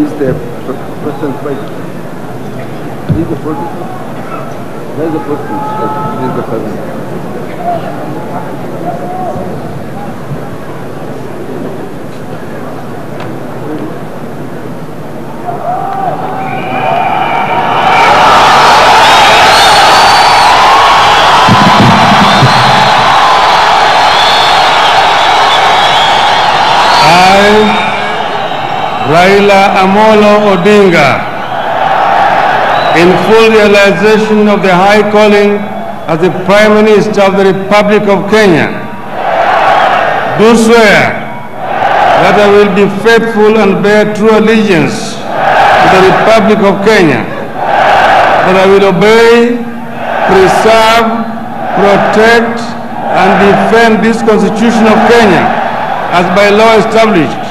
He's the President Biden. He's the president. There's the president. He's the president. Raila Amolo Odinga, in full realization of the high calling as the Prime Minister of the Republic of Kenya, do swear that I will be faithful and bear true allegiance to the Republic of Kenya, that I will obey, preserve, protect, and defend this Constitution of Kenya as by law established,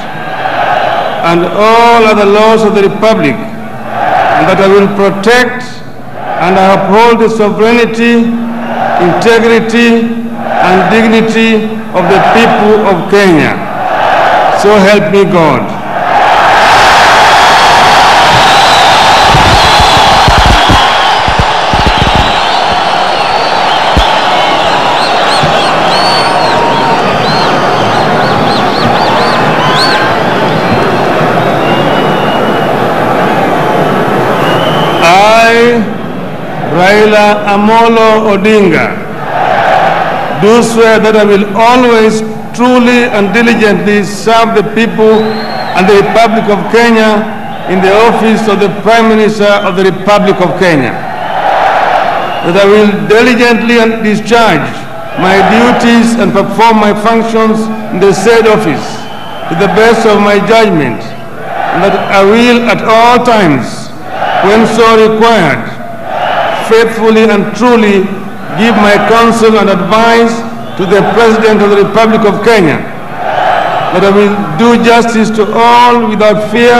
and all other laws of the Republic, and that I will protect and uphold the sovereignty, integrity, and dignity of the people of Kenya. So help me God. Raila Amolo Odinga, do swear that I will always truly and diligently serve the people and the Republic of Kenya in the office of the Prime Minister of the Republic of Kenya, that I will diligently discharge my duties and perform my functions in the said office to the best of my judgment, and that I will at all times, when so required, faithfully and truly give my counsel and advice to the President of the Republic of Kenya, that I will do justice to all without fear,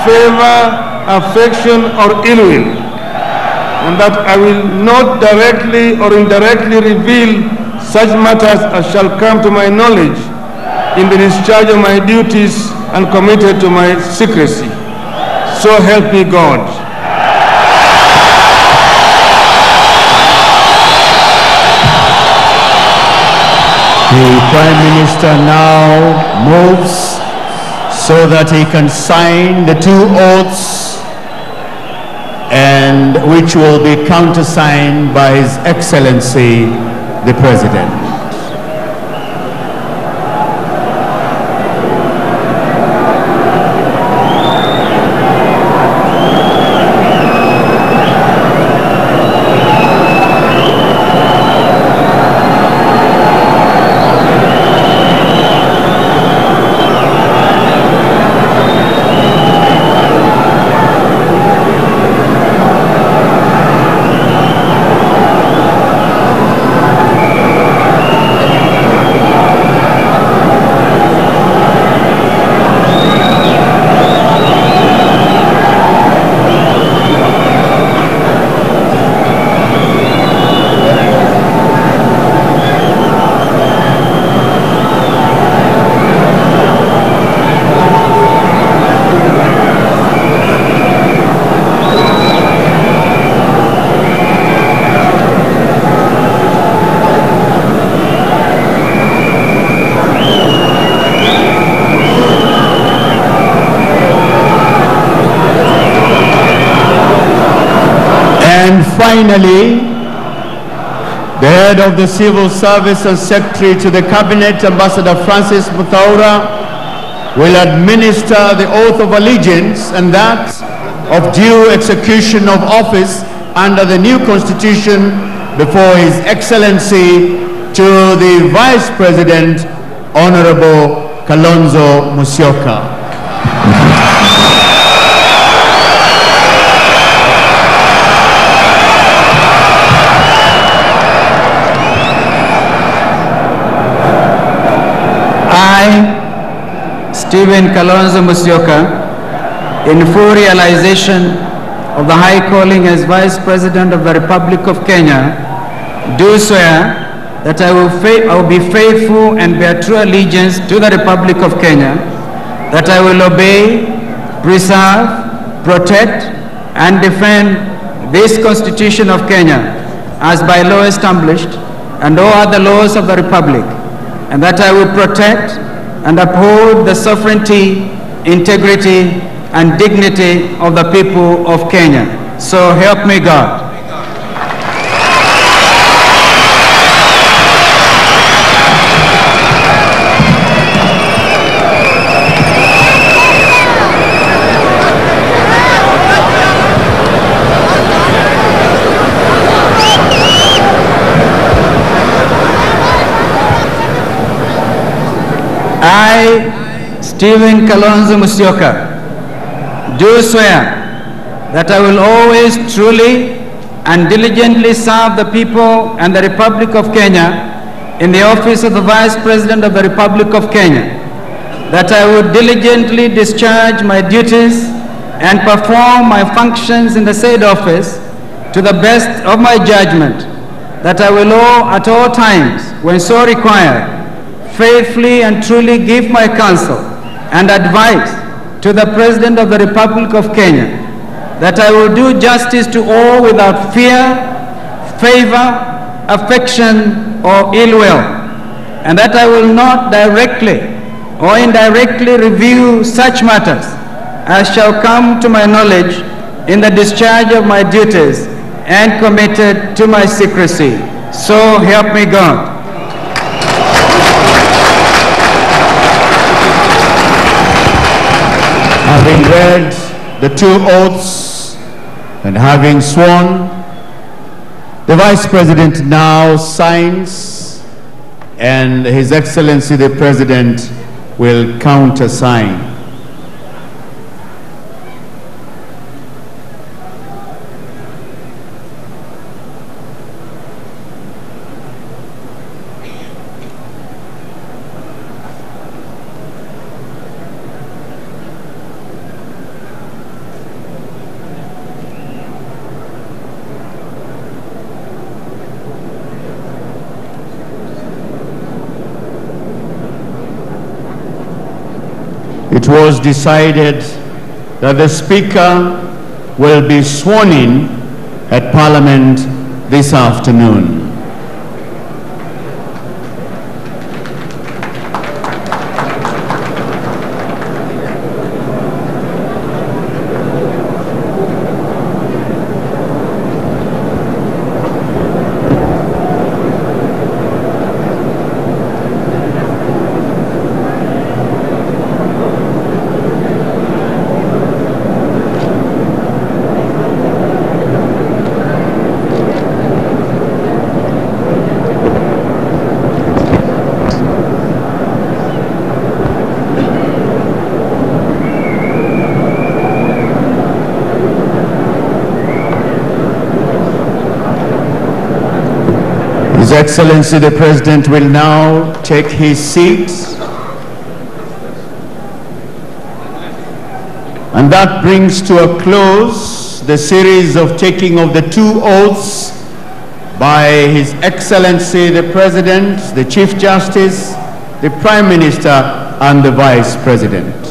favor, affection, or ill will, and that I will not directly or indirectly reveal such matters as shall come to my knowledge in the discharge of my duties and committed to my secrecy. So help me God. The Prime Minister now moves so that he can sign the two oaths, and which will be countersigned by His Excellency the President. Finally, the head of the Civil Service and Secretary to the Cabinet, Ambassador Francis Muthaura, will administer the oath of allegiance and that of due execution of office under the new Constitution before His Excellency to the Vice President, Honorable Kalonzo Musyoka. Stephen Kalonzo Musyoka, in full realization of the high calling as Vice President of the Republic of Kenya, do swear that I will be faithful and bear true allegiance to the Republic of Kenya, that I will obey, preserve, protect, and defend this Constitution of Kenya as by law established and all other laws of the Republic, and that I will protect and uphold the sovereignty, integrity, and dignity of the people of Kenya. So help me God. I, Stephen Kalonzo Musyoka, do swear that I will always truly and diligently serve the people and the Republic of Kenya in the office of the Vice President of the Republic of Kenya, that I will diligently discharge my duties and perform my functions in the said office to the best of my judgment, that I will at all times, when so required, faithfully and truly give my counsel and advice to the President of the Republic of Kenya, that I will do justice to all without fear, favor, affection, or ill will, and that I will not directly or indirectly review such matters as shall come to my knowledge in the discharge of my duties and committed to my secrecy. So help me God. Having read the two oaths and having sworn, the Vice President now signs, and His Excellency the President will countersign. It was decided that the Speaker will be sworn in at Parliament this afternoon. His Excellency the President will now take his seat, and that brings to a close the series of taking of the two oaths by His Excellency the President, the Chief Justice, the Prime Minister, and the Vice President.